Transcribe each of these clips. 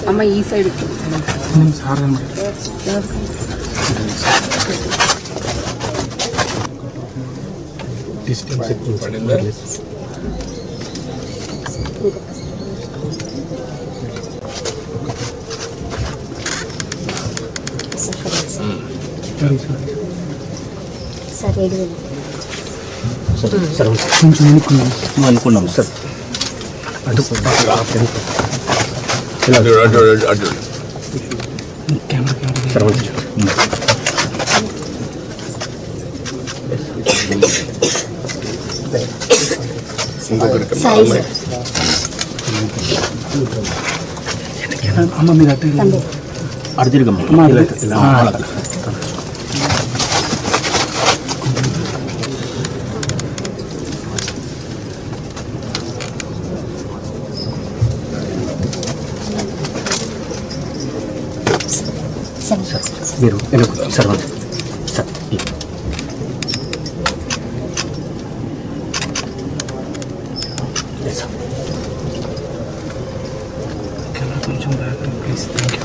అమ్మ ఈ సైడ్ పడిందా? కొంచెం అనుకున్నాం సార్. అటు అమ్మ మీరు అటు అర్జునమ్మ మీరు సార్ సార్ కొంచెం బాగా ప్లీజ్. Thank you.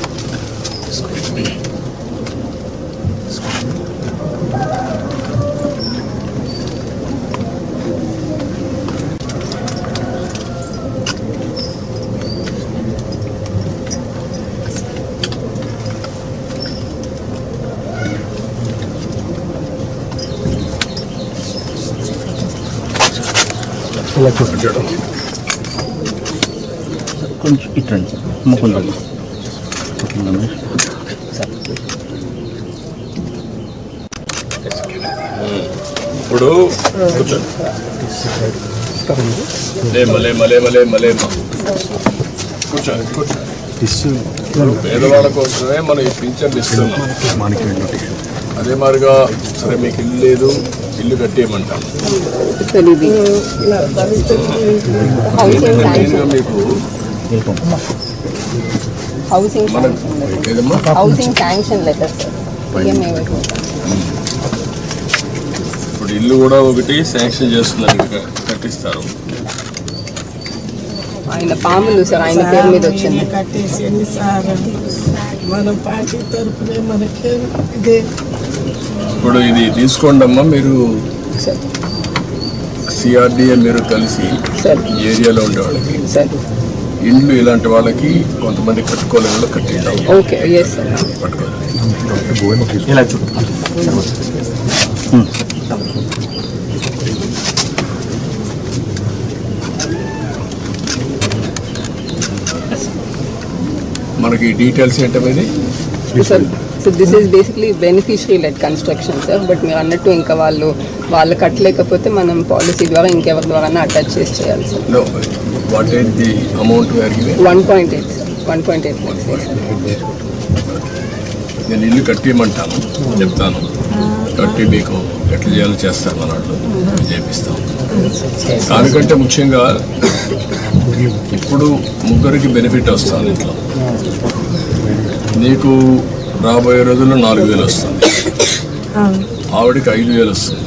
ఇలా చూపించడం కొంచెం ఇట్రండి అమ్మకుండా ఇప్పుడు పేదవాళ్ళ కోసమే మనం ఈ పింఛన్ ఇస్తున్నాం. అదే మాదిరిగా సరే మీకు ఇల్లు లేదు, ఇల్లు కట్టేయమంటాం. మీకు ఇప్పుడు ఇల్లు కూడా ఒకటి శాంక్షన్ చేస్తున్నారు, కట్టిస్తారు. ఆయన పాములు సార్ ఆయన పేరు మీద వచ్చింది. ఇప్పుడు ఇది తీసుకోండి అమ్మా, మీరు సిఆర్డిఏ మీరు కలిసి ఈ ఏరియాలో ఉండే వాళ్ళకి ఇండ్లు ఇలాంటి వాళ్ళకి కొంతమంది కట్టుకోలేని కట్టిండాం. మనకి డీటెయిల్స్ ఏంటనేది so this is basically beneficiary lead construction sir. But మీరు అన్నట్టు ఇంకా వాళ్ళు కట్టలేకపోతే మనం పాలసీ ద్వారా ఇంకెవరి ద్వారా అటాచ్ చేసి చేయాలి sir. What is the amount 1.8 1.8. నేను ఇల్లు కట్టేయమంటాను, చెప్తాను, కట్టి మీకు ఎట్లా చేయాలో చేస్తాను అన్నట్లు చేపిస్తాం. దానికంటే ముఖ్యంగా ఇప్పుడు ముగ్గురికి బెనిఫిట్ వస్తుంది. ఇంట్లో నీకు రాబోయే రోజుల్లో 4,000 వస్తుంది, ఆవిడకి 5,000 వస్తుంది,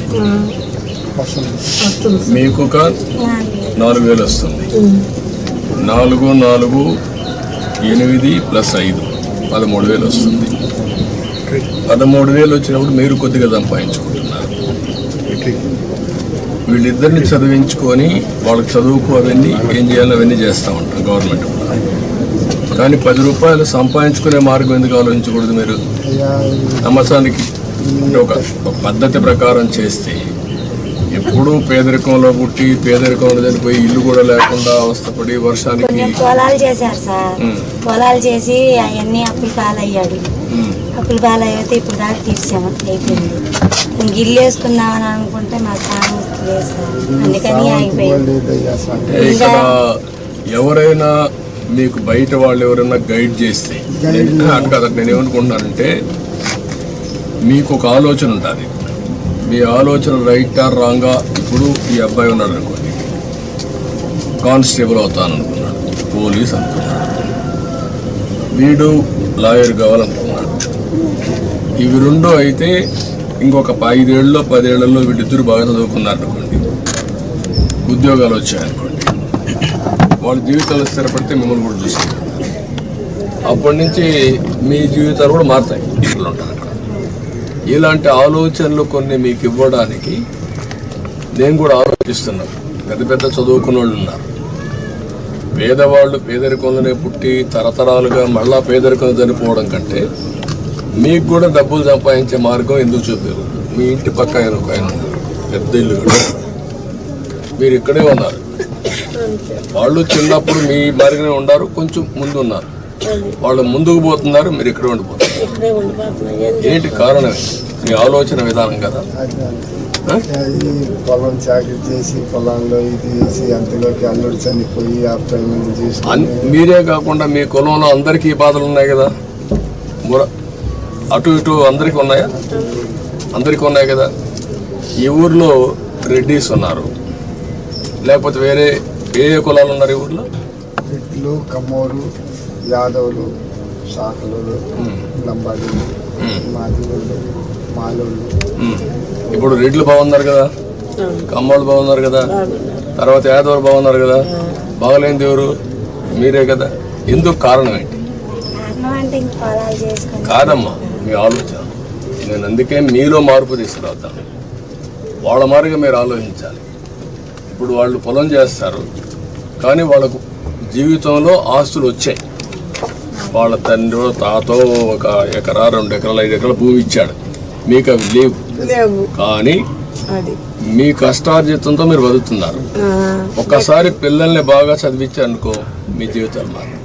మీకు ఒక 4,000 వస్తుంది. 4 4 8 + 5 13,000 వస్తుంది. 13,000 వచ్చినప్పుడు మీరు కొద్దిగా సంపాదించుకుంటున్నారు. వీళ్ళిద్దరిని చదివించుకొని వాళ్ళకి చదువుకు అవన్నీ ఏం చేయాలో అవన్నీ చేస్తూ ఉంటాం గవర్నమెంట్. కానీ 10 రూపాయలు సంపాదించుకునే మార్గం ఎందుకు ఆలోచించకూడదు? మీరు సంవత్సరానికి ఒక పద్ధతి ప్రకారం చేస్తే ఎప్పుడూ పేదరికంలో పుట్టి పేదరికంలో చనిపోయి ఇల్లు కూడా లేకుండా అవస్థపడి వర్షానికి పొలాలు చేశారు సార్. పొలాలు చేసి అవన్నీ అప్పులు పాలయ్యాడు. అప్పులు పాలయ్యితే ఇప్పుడు దాకా తీర్చాము, అయిపోయింది. ఇంక ఇల్లు వేసుకుందామని అనుకుంటే మాకు సామర్థ్యం లేదు సార్, అందుకని ఆగిపోయింది. ఇక్కడ ఎవరైనా మీకు బయట వాళ్ళు ఎవరైనా గైడ్ చేస్తే అటు కదా, నేను ఏమనుకుంటున్నానంటే మీకు ఒక ఆలోచన ఉంటుంది. మీ ఆలోచన రైట్ ఆర్ రాంగా. ఇప్పుడు ఈ అబ్బాయి ఉన్నాడు అనుకోండి, కానిస్టేబుల్ అవుతాను అనుకున్నాడు, పోలీస్ అనుకున్నాడు, వీడు లాయర్ కావాలనుకున్నాడు. ఇవి రెండో అయితే ఇంకొక 5 ఏళ్ళలో 10 ఏళ్లలో వీళ్ళిద్దరు బాగా చదువుకున్నారు అనుకోండి, ఉద్యోగాలు వచ్చాయనుకోండి, వాళ్ళ జీవితాలు స్థిరపడితే మిమ్మల్ని కూడా చూస్తారు. అప్పటి నుంచి మీ జీవితాలు కూడా మారుతాయి. ఇట్లా ఉంటారు అక్కడ. ఇలాంటి ఆలోచనలు కొన్ని మీకు ఇవ్వడానికి నేను కూడా ఆలోచిస్తున్నాను. పెద్ద పెద్ద చదువుకున్న వాళ్ళు ఉన్నారు. పేదవాళ్ళు పేదరికంలోనే పుట్టి తరతరాలుగా మళ్ళా పేదరికం చనిపోవడం కంటే మీకు కూడా డబ్బులు సంపాదించే మార్గం ఎందుకు చూపారు? మీ ఇంటి పక్క ఆయన ఒక ఆయన ఉన్నారు, పెద్ద ఇల్లు కూడా. మీరు ఇక్కడే ఉన్నారు. వాళ్ళు చిన్నప్పుడు మీ మారిగానే ఉన్నారు, కొంచెం ముందు ఉన్నారు. వాళ్ళు ముందుకు పోతున్నారు, మీరు ఇక్కడే ఉండిపోతున్నారు. ఏంటి కారణం? మీ ఆలోచన విధానం కదా. పొలం చాకరీ చేసి పొలంలో ఇది చేసి అంతలోకి అల్లుడు చనిపోయి ఆ ప్రేమను చేసి మీరే కాకుండా మీ కులంలో అందరికీ బాధలు ఉన్నాయి కదా. అటు ఇటు అందరికీ ఉన్నాయా? అందరికీ ఉన్నాయి కదా. ఈ ఊర్లో రెడ్డిస్ ఉన్నారు, లేకపోతే వేరే ఏ కులాలు ఉన్నారు ఈ ఊర్లో? రెడ్లు, కమ్మోరు, యాదవులు, శాఖలు, లంబాడీలు, మాదిగోళ్ళు, మాలోళ్ళు. ఇప్పుడు రెడ్లు బాగున్నారు కదా, కమ్మోళ్ళు బాగున్నారు కదా, తర్వాత యాదవులు బాగున్నారు కదా. బాగలేని ఎవరు? మీరే కదా. ఎందుకు? కారణం ఏంటి? కారణం అంటే ఇంక పొలాలు చేసుకుని కాదమ్మా, మీ ఆలోచన. నేను అందుకే మీలో మార్పు తీసుకురావుతాను. వాళ్ళ మారిగా మీరు ఆలోచించాలి. ఇప్పుడు వాళ్ళు పొలం చేస్తారు, కానీ వాళ్ళకు జీవితంలో ఆస్తులు వచ్చాయి. వాళ్ళ తండ్రి తాతో 1 ఎకరా 2 ఎకరాలు 5 ఎకరాల భూమి ఇచ్చాడు, మీకు అవి లేవు. కానీ మీ కష్టార్జితంతో మీరు బతుకుతున్నారు. ఒక్కసారి పిల్లల్ని బాగా చదివించారనుకో, మీ జీవితాలు మారు.